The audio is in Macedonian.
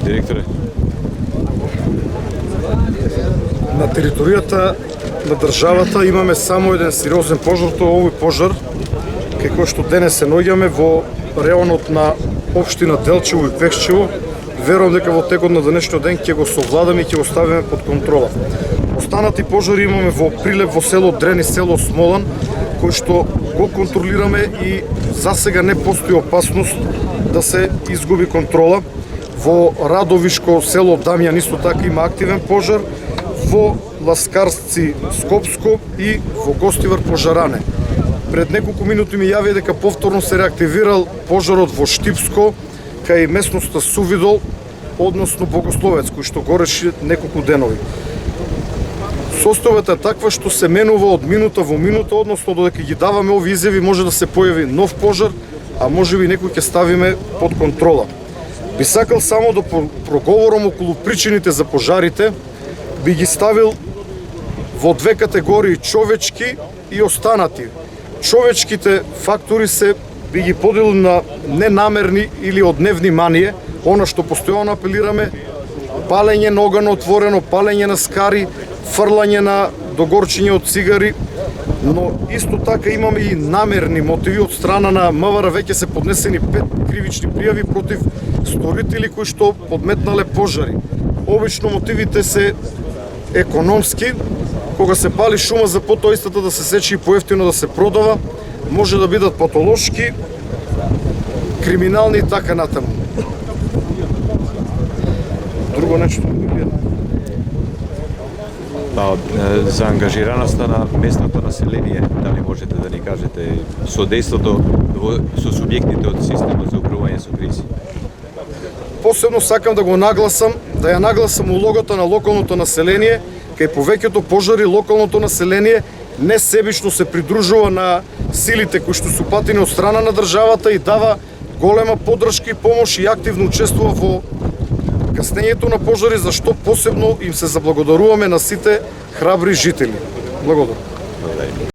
Директоре. На територијата на државата имаме само еден сериозен пожар, тоа овој пожар, кај кој што денес се наоѓаме во районот на општина Делчево и Пехчево. Верувам дека во текот на денешниот ден ќе го совладаме и ќе го ставиме под контрола. Останати пожари имаме во прилеп во село Дрен и село Смолан, кој што го контролираме и засега не постои опасност да се изгуби контрола. Во Радовишко село Дамјан исто така има активен пожар, во Ласкарци Скопско и во Гостивар Пожаране. Пред неколку минути ми јави дека повторно се реактивирал пожарот во Штипско, кај местноста Сувидол, односно Богословец, кој што гореше неколку денови. Состојбата е таква што се менува од минута во минута, односно додека ги даваме овие изјави може да се појави нов пожар, а може би некој ќе ставиме под контрола. Би сакал само да проговорам околу причините за пожарите, би ги ставил во две категории: човечки и останати. Човечките фактори се би ги поделил на ненамерни или од невнимание, она што постојано апелираме: палење на оган отворено, палење на скари, фрлање на догорчиња од цигари, но исто така имаме и намерни мотиви. Од страна на МВР веќе се поднесени 5 кривични пријави против сторители кои што подметнале пожари. Обично мотивите се економски, кога се пали шума за потоа истата да се сече и поевтино да се продава, може да бидат патолошки, криминални и така натаму. Друго нешто? За ангажираноста на местното население, дали можете да ни кажете содейството со субјектите од системот за управување со кризи? Посебно сакам да го нагласам, да ја нагласам улогата на локалното население. Кај повеќето пожари локалното население не себично се придружува на силите кои што су патени од страна на државата и дава голема поддршка и помош и активно учествува во каснењето на пожари, за што посебно им се заблагодаруваме на сите храбри жители. Благодарам.